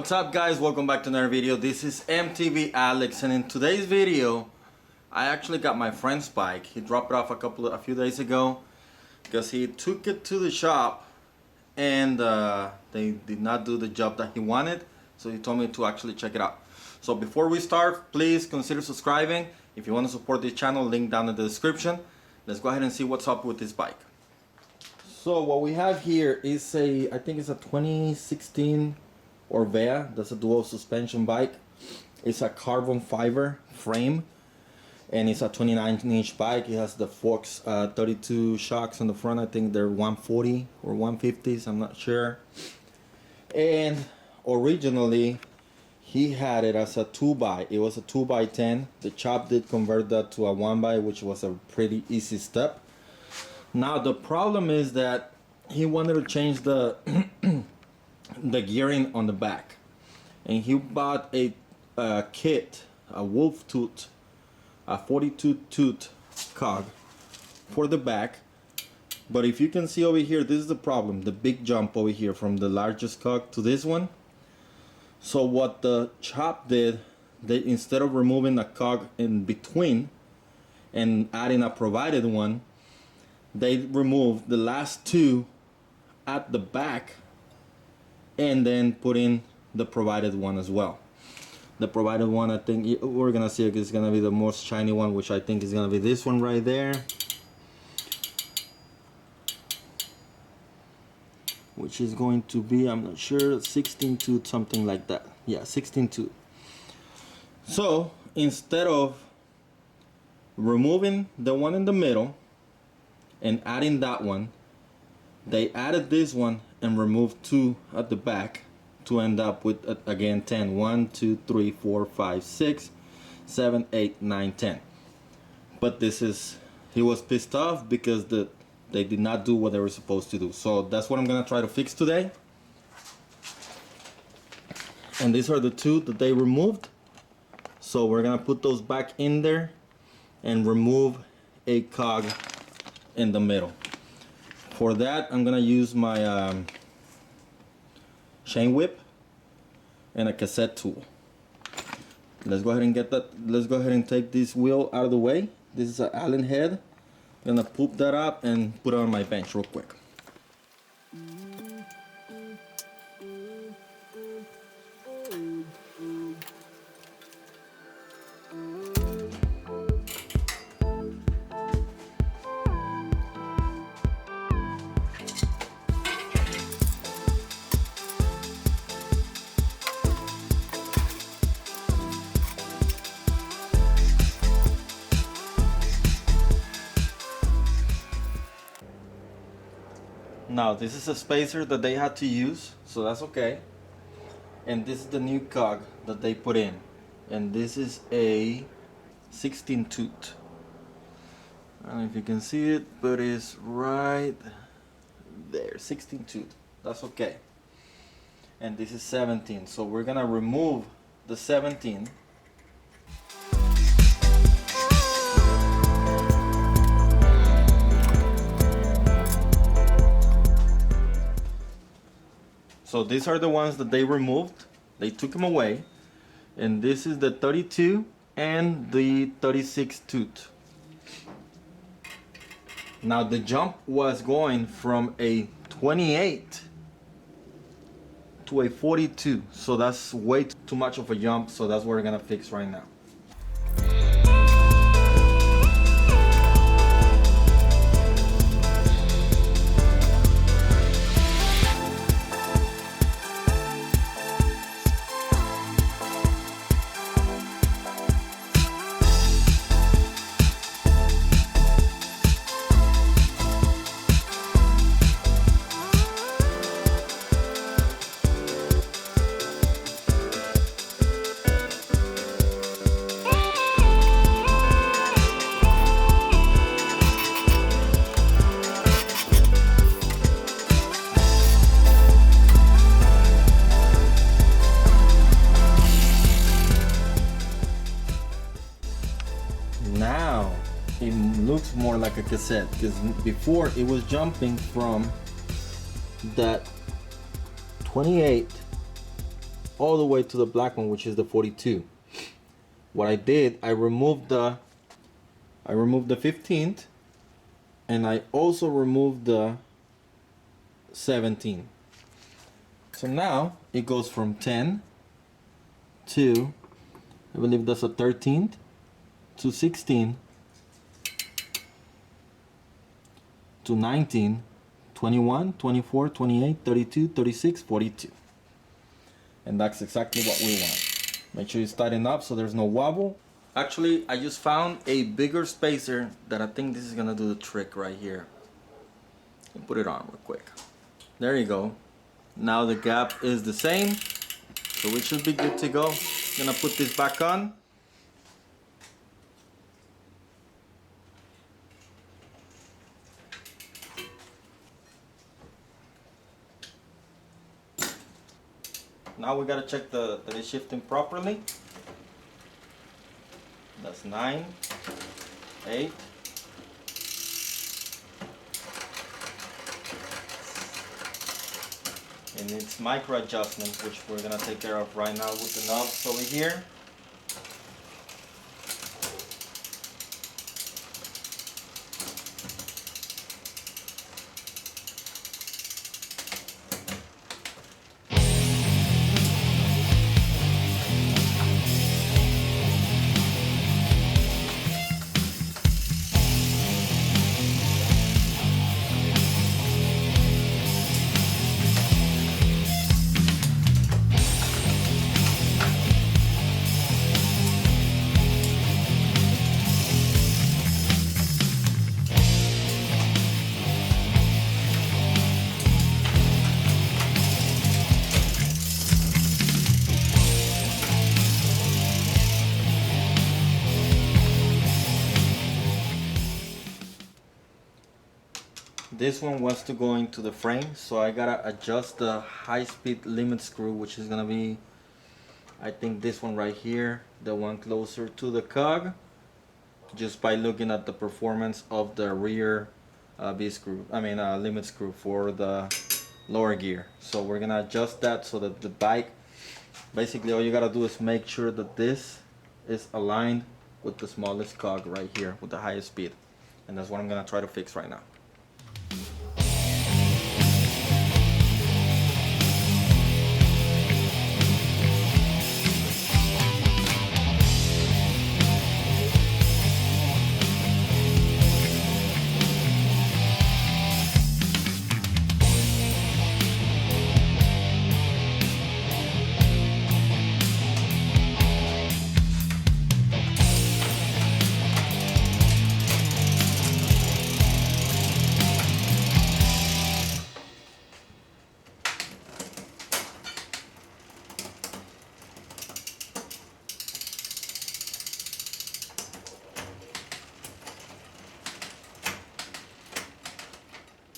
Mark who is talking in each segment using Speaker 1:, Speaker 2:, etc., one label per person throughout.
Speaker 1: What's up guys, welcome back to another video. This is MTV Alex, and in today's video I actually got my friend's bike. He dropped it off a few days ago because he took it to the shop and they did not do the job that he wanted, so he told me to actually check it out. So before we start, please consider subscribing. If you want to support this channel, link down in the description. Let's go ahead and see what's up with this bike. So what we have here is I think it's a 2016 ORBEA. That's a dual suspension bike. It's a carbon fiber frame and it's a 29-inch bike. It has the Fox 32 shocks on the front. I think they're 140 or 150s, I'm not sure. And originally he had it as a 2x. It was a 2x10. The shop did convert that to a 1x, which was a pretty easy step. Now the problem is that he wanted to change the the gearing on the back, and he bought a kit, a wolf tooth, a 42 tooth cog for the back. But if you can see over here, this is the problem, the big jump over here from the largest cog to this one. So what the shop did, they, instead of removing a cog in between and adding a provided one, they removed the last two at the back and then put in the provided one as well. The provided one, I think we're gonna see it is gonna be the most shiny one, which I think is gonna be this one right there, which is going to be, I'm not sure, 16 tooth, something like that. Yeah, 16 tooth. So instead of removing the one in the middle and adding that one, they added this one and removed two at the back to end up with again 10. 1, 2, 3, 4, 5, 6, 7, 8, 9, 10. But this is, he was pissed off because they did not do what they were supposed to do. So that's what I'm gonna try to fix today. And these are the two that they removed. So we're gonna put those back in there and remove a cog in the middle. For that, I'm gonna use my chain whip and a cassette tool. Let's go ahead and get that. Let's go ahead and take this wheel out of the way. This is an Allen head. I'm gonna poop that up and put it on my bench real quick. Now this is a spacer that they had to use, so that's okay. And this is the new cog that they put in, and this is a 16 tooth. I don't know if you can see it, but it's right there, 16 tooth. That's okay. And this is 17, so we're gonna remove the 17. So these are the ones that they removed. They took them away. And this is the 32 and the 36 tooth. Now the jump was going from a 28 to a 42. So that's way too much of a jump. So that's what we're gonna fix right now. Now it looks more like a cassette, because before it was jumping from that 28 all the way to the black one, which is the 42. What I did, I removed the 15th, and I also removed the 17. So now it goes from 10 to, I believe that's a 13th, to 16, to 19, 21, 24, 28, 32, 36, 42. And that's exactly what we want. Make sure you tighten up so there's no wobble. Actually, I just found a bigger spacer that I think this is gonna do the trick right here. Put it on real quick. There you go. Now the gap is the same, so we should be good to go. I'm gonna put this back on. Now we gotta check that it's shifting properly. That's 9, 8. And it's micro adjustment, which we're gonna take care of right now with the knobs over here. This one wants to go into the frame, so I gotta adjust the high-speed limit screw, which is gonna be, I think, this one right here, the one closer to the cog, just by looking at the performance of the rear limit screw for the lower gear. So we're gonna adjust that so that the bike, basically all you gotta do is make sure that this is aligned with the smallest cog right here with the highest speed, and that's what I'm gonna try to fix right now.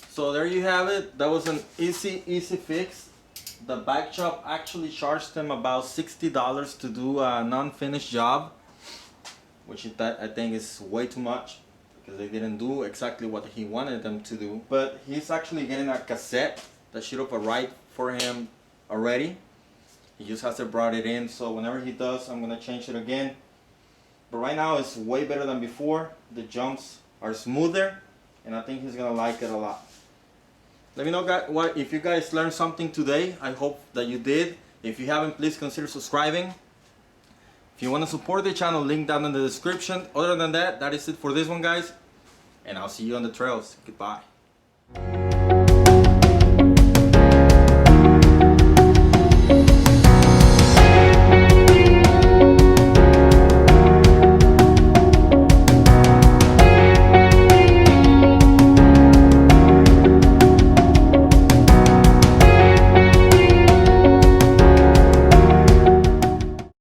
Speaker 1: So there you have it. That was an easy fix. The bike shop actually charged them about $60 to do a non-finished job, which I think is way too much because they didn't do exactly what he wanted them to do. But he's actually getting a cassette that should have arrived for him already. He just hasn't brought it in, so whenever he does, I'm gonna change it again. But right now it's way better than before. The jumps are smoother, and I think he's gonna like it a lot. Let me know if you guys learned something today. I hope that you did. If you haven't, please consider subscribing. If you want to support the channel, link down in the description. Other than that, that is it for this one, guys. And I'll see you on the trails. Goodbye.